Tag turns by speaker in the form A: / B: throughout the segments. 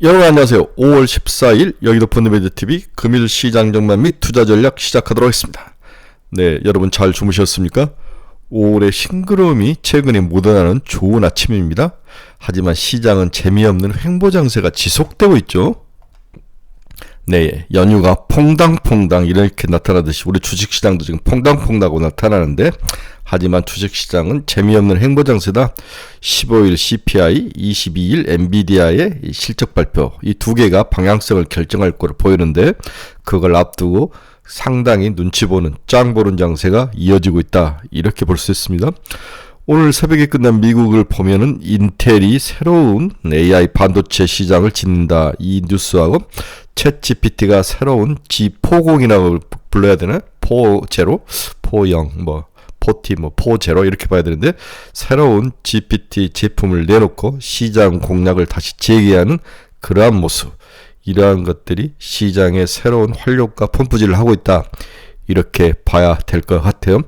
A: 여러분 안녕하세요. 5월 14일 여기도 펀드매니저TV 금일 시장 전망 및 투자 전략 시작하도록 하겠습니다. 네, 여러분 잘 주무셨습니까? 5월의 싱그러움이 최근에 묻어나는 좋은 아침입니다. 하지만 시장은 재미없는 횡보장세가 지속되고 있죠. 네, 연휴가 퐁당퐁당 이렇게 나타나듯이 우리 주식시장도 지금 퐁당퐁당하고 나타나는데, 하지만 주식시장은 재미없는 횡보장세다. 15일 CPI, 22일 엔비디아의 실적 발표, 이 두 개가 방향성을 결정할 거로 보이는데, 그걸 앞두고 상당히 눈치 보는 짱 보는 장세가 이어지고 있다, 이렇게 볼 수 있습니다. 오늘 새벽에 끝난 미국을 보면은 인텔이 새로운 AI 반도체 시장을 짓는다, 이 뉴스하고 챗GPT가 새로운 G40이라고 불러야 되나? 4.0, 4.0, 4T, 4.0 이렇게 봐야 되는데, 새로운 GPT 제품을 내놓고 시장 공략을 다시 재개하는 그러한 모습, 이러한 것들이 시장의 새로운 활력과 펌프질을 하고 있다, 이렇게 봐야 될 것 같아요.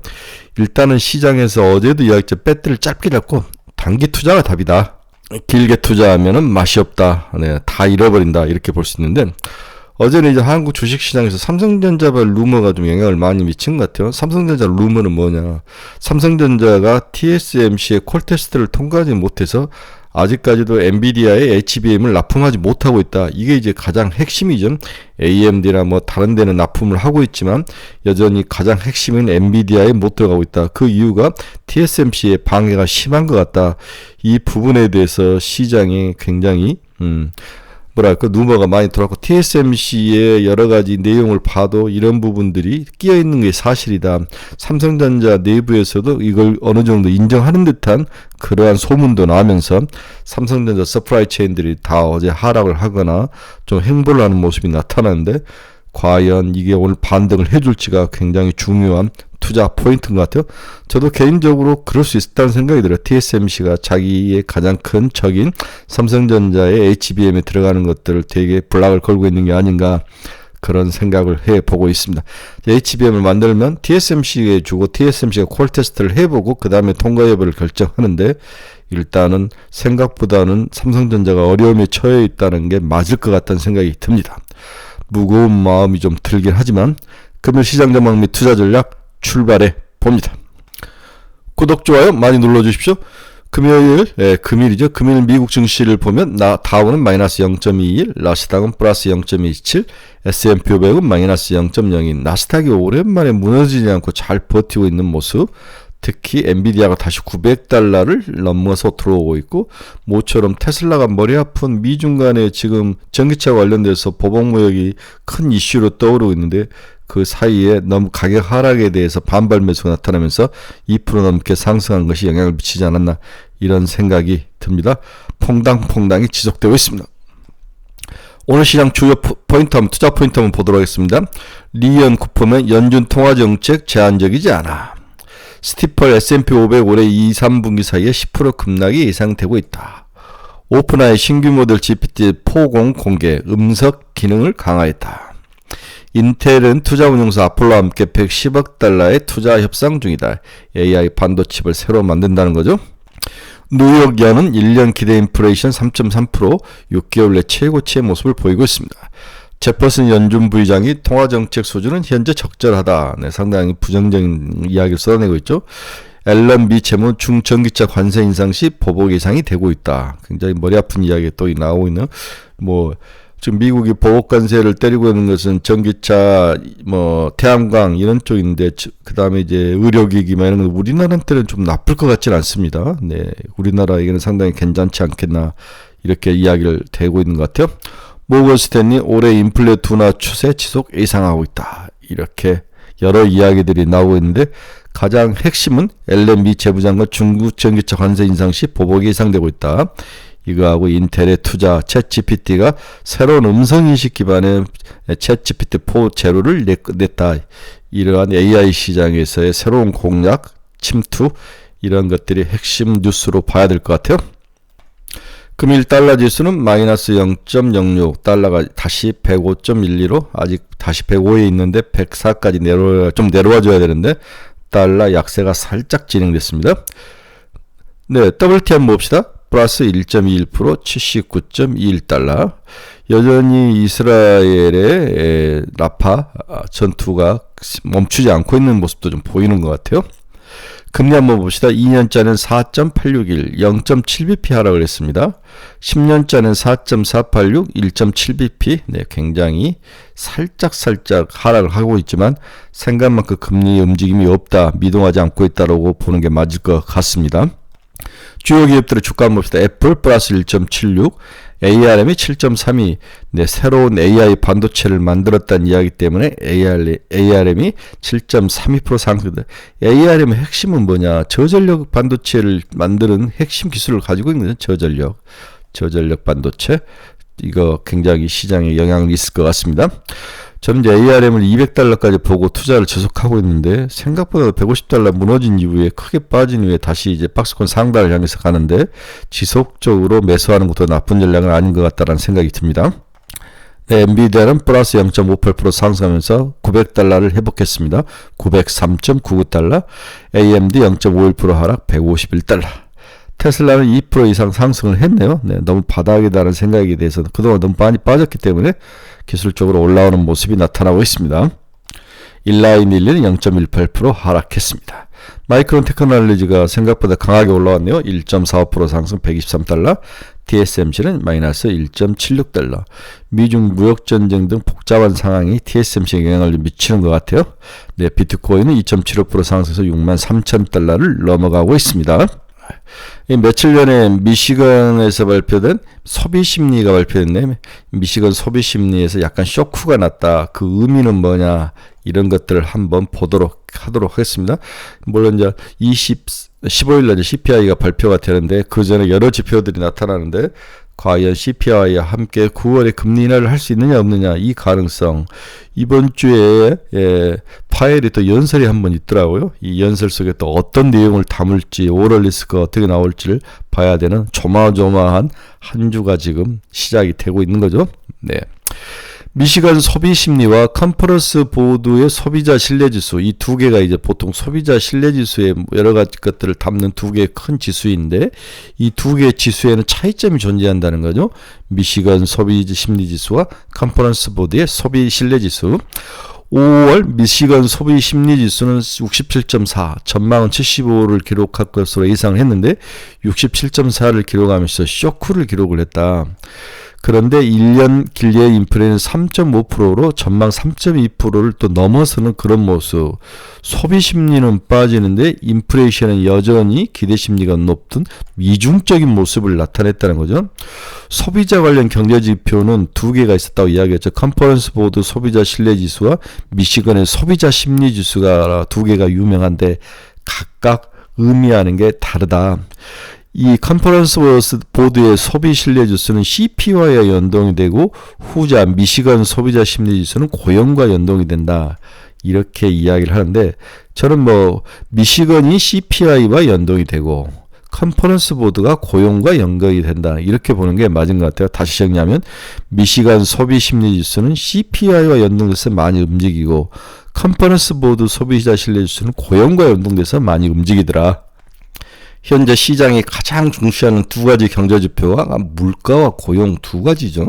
A: 일단은 시장에서 어제도 이야기했죠. 배트를 짧게 잡고 단기 투자가 답이다. 길게 투자하면은 맛이 없다. 네, 다 잃어버린다. 이렇게 볼 수 있는데, 어제는 이제 한국 주식시장에서 삼성전자발 루머가 좀 영향을 많이 미친 것 같아요. 삼성전자 루머는 뭐냐. 삼성전자가 TSMC의 콜 테스트를 통과하지 못해서 아직까지도 엔비디아의 HBM을 납품하지 못하고 있다. 이게 이제 가장 핵심이죠. AMD나 다른 데는 납품을 하고 있지만 여전히 가장 핵심은 엔비디아에 못 들어가고 있다. 그 이유가 TSMC의 방해가 심한 것 같다. 이 부분에 대해서 시장이 굉장히 루머가 많이 돌았고, TSMC의 여러 가지 내용을 봐도 이런 부분들이 끼어 있는 게 사실이다. 삼성전자 내부에서도 이걸 어느 정도 인정하는 듯한 그러한 소문도 나면서 삼성전자 서프라이 체인들이 다 어제 하락을 하거나 좀 횡보를 하는 모습이 나타나는데, 과연 이게 오늘 반등을 해줄지가 굉장히 중요한 투자 포인트인 것 같아요. 저도 개인적으로 그럴 수 있다는 생각이 들어요. TSMC가 자기의 가장 큰 적인 삼성전자의 HBM에 들어가는 것들을 되게 블락을 걸고 있는 게 아닌가, 그런 생각을 해보고 있습니다. HBM을 만들면 TSMC에 주고 TSMC가 콜 테스트를 해보고 그 다음에 통과 여부를 결정하는데, 일단은 생각보다는 삼성전자가 어려움에 처해 있다는 게 맞을 것 같다는 생각이 듭니다. 무거운 마음이 좀 들긴 하지만 금일 시장 전망 및 투자 전략 출발해 봅니다. 구독, 좋아요 많이 눌러주십시오. 금일이죠. 금일 미국 증시를 보면 다우는 마이너스 0.21, 나스닥은 플러스 0.27, S&P 500은 마이너스 0.02. 나스닥이 오랜만에 무너지지 않고 잘 버티고 있는 모습. 특히 엔비디아가 다시 $900를 넘어서 들어오고 있고, 모처럼 테슬라가 머리 아픈 미중 간에 지금 전기차 관련돼서 보복무역이 큰 이슈로 떠오르고 있는데, 그 사이에 너무 가격 하락에 대해서 반발 매수가 나타나면서 2% 넘게 상승한 것이 영향을 미치지 않았나, 이런 생각이 듭니다. 퐁당퐁당이 지속되고 있습니다. 오늘 시장 주요 투자 포인트 한번 보도록 하겠습니다. 리언 쿠퍼맨 연준 통화정책 제한적이지 않아. 스티펄 S&P 500 올해 2, 3분기 사이에 10% 급락이 예상되고 있다. 오픈AI 신규 모델 GPT-4 공개, 음석 기능을 강화했다. 인텔은 투자운용사 아폴로와 함께 $110억 투자 협상 중이다. AI 반도칩을 새로 만든다는 거죠. 뉴욕연은 1년 기대 인플레이션 3.3%, 6개월 내 최고치의 모습을 보이고 있습니다. 제퍼슨 연준 부의장이 통화정책 수준은 현재 적절하다. 네, 상당히 부정적인 이야기를 쏟아내고 있죠. 앨런 미 채무 중전기차 관세 인상 시 보복 예상이 되고 있다. 굉장히 머리 아픈 이야기가 또 나오고 있는. 지금 미국이 보복 관세를 때리고 있는 것은 전기차, 태양광 이런 쪽인데, 그 다음에 이제 의료기기 이런 건 우리나라한테는 좀 나쁠 것 같지는 않습니다. 네, 우리나라에게는 상당히 괜찮지 않겠나, 이렇게 이야기를 되고 있는 것 같아요. 모건 스탠리 올해 인플레 둔화 추세 지속 예상하고 있다. 이렇게 여러 이야기들이 나오고 있는데, 가장 핵심은 앨런 미 재무장관 중국 전기차 관세 인상 시 보복이 예상되고 있다. 이거하고 인텔의 투자, 챗GPT가 새로운 음성인식 기반의 챗GPT-4 제로를 냈다. 이러한 AI 시장에서의 새로운 공략, 침투, 이런 것들이 핵심 뉴스로 봐야 될 것 같아요. 금일 달러 지수는 마이너스 0.06, 달러가 다시 105.12로 아직 다시 105에 있는데 104까지 내려와 줘야 되는데, 달러 약세가 살짝 진행됐습니다. 네, WT 한번 봅시다. 플러스 1.21%, 79.21달러. 여전히 이스라엘의 라파 전투가 멈추지 않고 있는 모습도 좀 보이는 것 같아요. 금리 한번 봅시다. 2년짜리는 4.861, 0.7bp 하락을 했습니다. 10년짜리는 4.486, 1.7bp. 네, 굉장히 살짝 하락을 하고 있지만 생각만큼 금리 움직임이 없다, 미동하지 않고 있다라고 보는 게 맞을 것 같습니다. 주요 기업들의 주가 한번 봅시다. 애플 플러스 1.76, ARM이 7.32. 네, 새로운 AI 반도체를 만들었다는 이야기 때문에 ARM이 7.32% 상승다. ARM의 핵심은 뭐냐? 저전력 반도체를 만드는 핵심 기술을 가지고 있는 저전력 반도체. 이거 굉장히 시장에 영향이 있을 것 같습니다. 저는 이제 ARM을 200달러까지 보고 투자를 지속하고 있는데 생각보다 150달러 무너진 이후에 크게 빠진 이후에 다시 이제 박스권 상단을 향해서 가는데 지속적으로 매수하는 것도 나쁜 전략은 아닌 것 같다는 생각이 듭니다. 네, 엔비디아는 플러스 0.58% 상승하면서 900달러를 회복했습니다. 903.99달러. AMD 0.51% 하락 151달러. 테슬라는 2% 이상 상승을 했네요. 네, 너무 바닥이다라는 생각에 대해서 그동안 너무 많이 빠졌기 때문에 기술적으로 올라오는 모습이 나타나고 있습니다. 일라이닐리는 0.18% 하락했습니다. 마이크론 테크놀로지가 생각보다 강하게 올라왔네요. 1.45% 상승 123달러. TSMC는 마이너스 1.76달러. 미중 무역전쟁 등 복잡한 상황이 TSMC에 영향을 미치는 것 같아요. 네, 비트코인은 2.75% 상승해서 63,000달러를 넘어가고 있습니다. 며칠 전에 미시건에서 발표된 소비심리가 발표됐네. 미시건 소비심리에서 약간 쇼크가 났다. 그 의미는 뭐냐, 이런 것들을 한번 보도록 하도록 하겠습니다. 물론 이제 15일날 CPI가 발표가 되는데 그 전에 여러 지표들이 나타나는데 과연 CPI와 함께 9월에 금리 인하를 할 수 있느냐 없느냐, 이 가능성. 이번 주에 파일이 또 연설이 한번 있더라고요. 이 연설 속에 또 어떤 내용을 담을지, 오럴 리스크가 어떻게 나올지를 봐야 되는 조마조마한 한 주가 지금 시작이 되고 있는 거죠. 네. 미시간 소비심리와 컨퍼런스 보드의 소비자 신뢰지수, 이 두 개가 이제 보통 소비자 신뢰지수의 여러 가지 것들을 담는 두 개의 큰 지수인데 이 두 개의 지수에는 차이점이 존재한다는 거죠. 미시간 소비심리지수와 컨퍼런스 보드의 소비 신뢰지수. 5월 미시건 소비심리지수는 67.4, 전망은 75를 기록할 것으로 예상을 했는데 67.4를 기록하면서 쇼크를 기록을 했다. 그런데 1년 길리의 인플레는 3.5%로 전망 3.2%를 또 넘어서는 그런 모습. 소비 심리는 빠지는데 인플레이션은 여전히 기대 심리가 높은 이중적인 모습을 나타냈다는 거죠. 소비자 관련 경제 지표는 두 개가 있었다고 이야기했죠. 컨퍼런스 보드 소비자 신뢰 지수와 미시건의 소비자 심리 지수가 두 개가 유명한데 각각 의미하는 게 다르다. 이 컨퍼런스 보드의 소비 신뢰 지수는 CPI와 연동이 되고 후자 미시건 소비자 심리 지수는 고용과 연동이 된다. 이렇게 이야기를 하는데 저는 미시건이 CPI와 연동이 되고 컨퍼런스 보드가 고용과 연동이 된다. 이렇게 보는 게 맞은 것 같아요. 다시 정리하면 미시간 소비 심리 지수는 CPI와 연동돼서 많이 움직이고 컨퍼런스 보드 소비자 신뢰 지수는 고용과 연동돼서 많이 움직이더라. 현재 시장이 가장 중시하는 두 가지 경제지표가 물가와 고용 두 가지죠.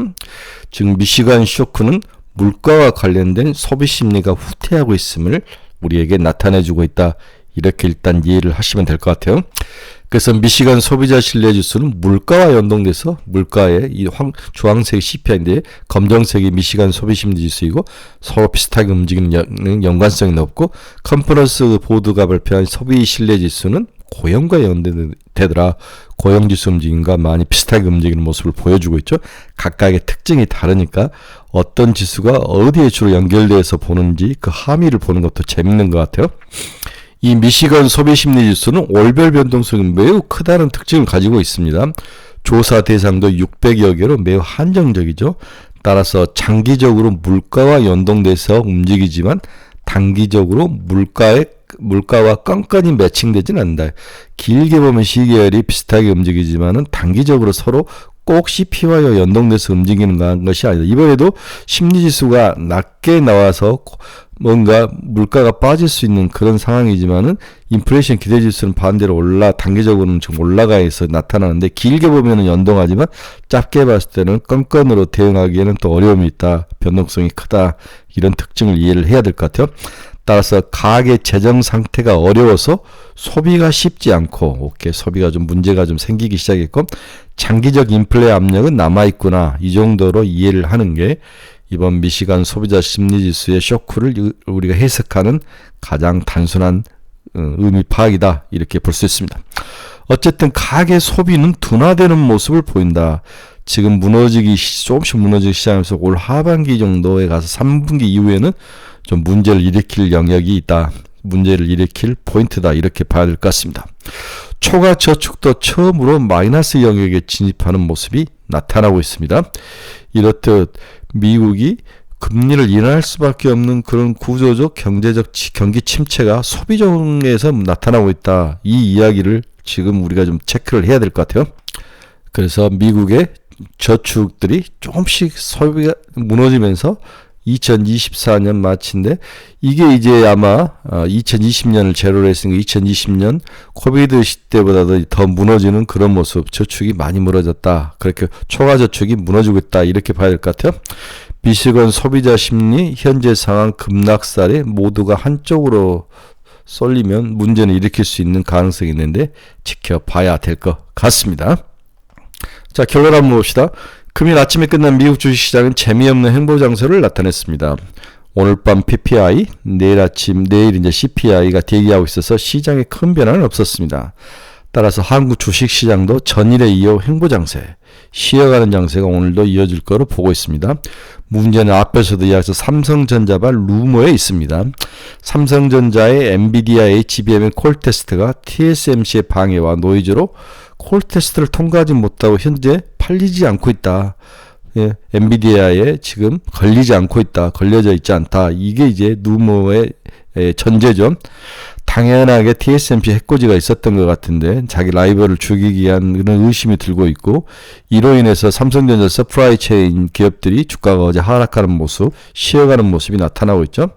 A: 즉 미시간 쇼크는 물가와 관련된 소비 심리가 후퇴하고 있음을 우리에게 나타내주고 있다. 이렇게 일단 이해를 하시면 될 것 같아요. 그래서 미시간 소비자 신뢰 지수는 물가와 연동돼서 물가의 이 주황색이 CPI인데 검정색이 미시간 소비 심리 지수이고 서로 비슷하게 움직이는 연관성이 높고 컨퍼런스 보드가 발표한 소비 신뢰 지수는 고용과 연동되더라. 고용지수 움직임과 많이 비슷하게 움직이는 모습을 보여주고 있죠. 각각의 특징이 다르니까 어떤 지수가 어디에 주로 연결돼서 보는지 그 함의를 보는 것도 재밌는 것 같아요. 이 미시건 소비심리지수는 월별 변동성이 매우 크다는 특징을 가지고 있습니다. 조사 대상도 600여 개로 매우 한정적이죠. 따라서 장기적으로 물가와 연동돼서 움직이지만 단기적으로 물가와 끈끈이 매칭되지는 않는다. 길게 보면 시계열이 비슷하게 움직이지만은 단기적으로 서로 꼭 CPI와 연동돼서 움직이는 것이 아니다. 이번에도 심리지수가 낮게 나와서 뭔가 물가가 빠질 수 있는 그런 상황이지만은 인플레이션 기대지수는 반대로 단계적으로는 좀 올라가서 나타나는데 길게 보면은 연동하지만 짧게 봤을 때는 건건으로 대응하기에는 또 어려움이 있다. 변동성이 크다. 이런 특징을 이해를 해야 될 것 같아요. 따라서 가계 재정 상태가 어려워서 소비가 쉽지 않고 소비가 좀 문제가 좀 생기기 시작했고 장기적 인플레 압력은 남아있구나. 이 정도로 이해를 하는 게 이번 미시간 소비자 심리지수의 쇼크를 우리가 해석하는 가장 단순한 의미 파악이다. 이렇게 볼 수 있습니다. 어쨌든 가계 소비는 둔화되는 모습을 보인다. 지금 조금씩 무너지기 시작하면서 올 하반기 정도에 가서 3분기 이후에는 좀 문제를 일으킬 영역이 있다. 문제를 일으킬 포인트다. 이렇게 봐야 될 것 같습니다. 초과 저축도 처음으로 마이너스 영역에 진입하는 모습이 나타나고 있습니다. 이렇듯 미국이 금리를 인하할 수밖에 없는 그런 구조적 경제적 경기 침체가 소비종에서 나타나고 있다. 이 이야기를 지금 우리가 좀 체크를 해야 될 것 같아요. 그래서 미국의 저축들이 조금씩 소비가 무너지면서 2024년 마치인데 이게 이제 아마 2020년을 제로로 했으니까 2020년 코비드 시대보다도 더 무너지는 그런 모습, 저축이 많이 무너졌다. 그렇게 초과 저축이 무너지고 있다. 이렇게 봐야 될 것 같아요. 미시건 소비자 심리, 현재 상황 급락살에 모두가 한쪽으로 쏠리면 문제는 일으킬 수 있는 가능성이 있는데 지켜봐야 될 것 같습니다. 자, 결론 한번 봅시다. 금일 아침에 끝난 미국 주식시장은 재미없는 행보장세를 나타냈습니다. 오늘 밤 PPI, 내일 이제 CPI가 대기하고 있어서 시장에 큰 변화는 없었습니다. 따라서 한국 주식시장도 전일에 이어 행보장세, 쉬어가는 장세가 오늘도 이어질 거로 보고 있습니다. 문제는 앞에서도 이야기해서 삼성전자발 루머에 있습니다. 삼성전자의 엔비디아 HBM의 콜 테스트가 TSMC의 방해와 노이즈로 콜 테스트를 통과하지 못하고 현재 팔리지 않고 있다. 예, 엔비디아에 지금 걸리지 않고 있다. 걸려져 있지 않다. 이게 이제 루머의 전제죠. 당연하게 TSMC 해코지가 있었던 것 같은데 자기 라이벌을 죽이기 위한 그런 의심이 들고 있고 이로 인해서 삼성전자 서프라이 체인 기업들이 주가가 어제 하락하는 모습, 쉬어가는 모습이 나타나고 있죠.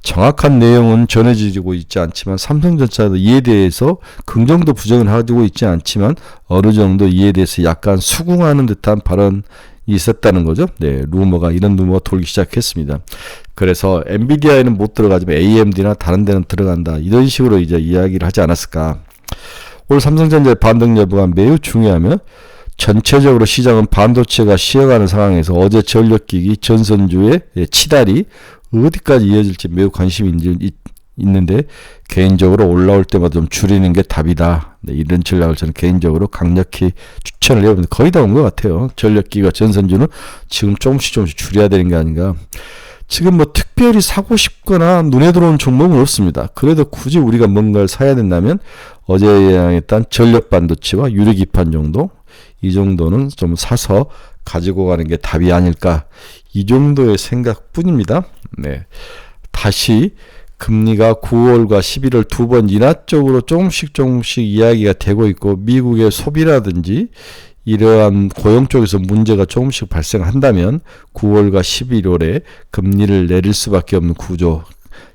A: 정확한 내용은 전해지고 있지 않지만 삼성전자도 이에 대해서 긍정도 부정을 하고 있지 않지만 어느 정도 이에 대해서 약간 수긍하는 듯한 발언이 있었다는 거죠. 네, 이런 루머가 돌기 시작했습니다. 그래서 엔비디아에는 못 들어가지만 AMD나 다른 데는 들어간다. 이런 식으로 이제 이야기를 하지 않았을까. 오늘 삼성전자의 반등 여부가 매우 중요하며 전체적으로 시장은 반도체가 쉬어가는 상황에서 어제 전력기기 전선주의 치달이 어디까지 이어질지 매우 관심이 있는데 개인적으로 올라올 때마다 좀 줄이는 게 답이다. 네, 이런 전략을 저는 개인적으로 강력히 추천을 해봅니다. 거의 다 온 것 같아요. 전력기가 전선주는 지금 조금씩 줄여야 되는 게 아닌가. 지금 뭐 특별히 사고 싶거나 눈에 들어오는 종목은 없습니다. 그래도 굳이 우리가 뭔가를 사야 된다면 어제 예상했던 전력 반도체와 유리기판 정도, 이 정도는 좀 사서 가지고 가는 게 답이 아닐까. 이 정도의 생각뿐입니다. 네. 다시 금리가 9월과 11월 두 번 인하 쪽으로 조금씩 이야기가 되고 있고 미국의 소비라든지 이러한 고용 쪽에서 문제가 조금씩 발생한다면 9월과 11월에 금리를 내릴 수밖에 없는 구조,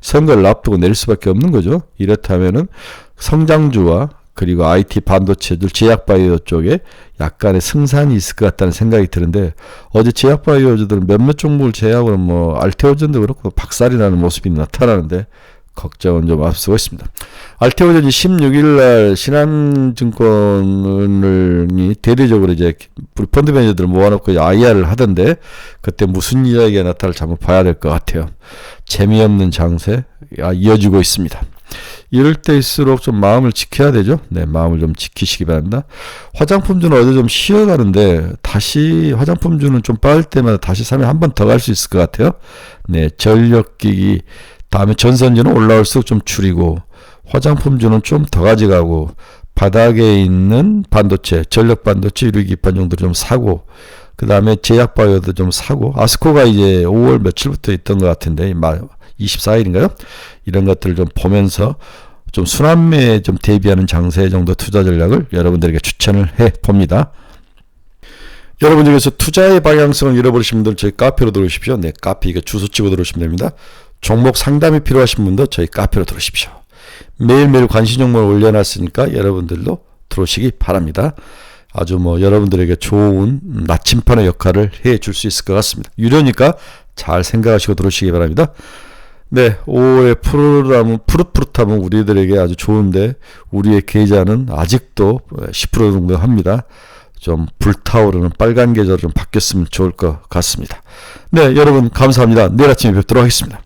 A: 선거를 앞두고 내릴 수밖에 없는 거죠. 이렇다면은 성장주와 그리고 IT 반도체들 제약바이오 쪽에 약간의 승산이 있을 것 같다는 생각이 드는데 어제 제약바이오들은 몇몇 종목을 제약으로 뭐 알테오전도 그렇고 박살이 나는 모습이 나타나는데 걱정은 좀 앞서고 있습니다. 알테오전이 16일날 신한증권이 대대적으로 이제 펀드 매니저들을 모아놓고 IR을 하던데 그때 무슨 이야기가 나타날지 한번 봐야 될 것 같아요. 재미없는 장세 이어지고 있습니다. 이럴 때일수록 좀 마음을 지켜야 되죠. 네, 마음을 좀 지키시기 바랍니다. 화장품주는 어제 좀 쉬어가는데 다시 화장품주는 좀 빠질 때마다 다시 사면 한 번 더 갈 수 있을 것 같아요. 네, 전력기기 다음에 전선주는 올라올수록 좀 줄이고 화장품주는 좀 더 가져가고 바닥에 있는 반도체, 전력 반도체, 유리기판 정도 좀 사고 그 다음에 제약바이오도 좀 사고 아스코가 이제 5월 며칠부터 있던 것 같은데 24일인가요? 이런 것들을 좀 보면서 좀 순환매에 좀 대비하는 장세 정도 투자 전략을 여러분들에게 추천을 해 봅니다. 여러분 중에서 투자의 방향성을 잃어버리신 분들 저희 카페로 들어오십시오. 네, 카페 이게 주소 찍어 들어오시면 됩니다. 종목 상담이 필요하신 분도 저희 카페로 들어오십시오. 매일매일 관심 종목을 올려놨으니까 여러분들도 들어오시기 바랍니다. 아주 여러분들에게 좋은 나침판의 역할을 해줄 수 있을 것 같습니다. 유료니까 잘 생각하시고 들어오시기 바랍니다. 네, 5월의 푸릇푸릇함은 우리들에게 아주 좋은데 우리의 계좌는 아직도 10% 정도 합니다. 좀 불타오르는 빨간 계좌로 좀 바뀌었으면 좋을 것 같습니다. 네, 여러분 감사합니다. 내일 아침에 뵙도록 하겠습니다.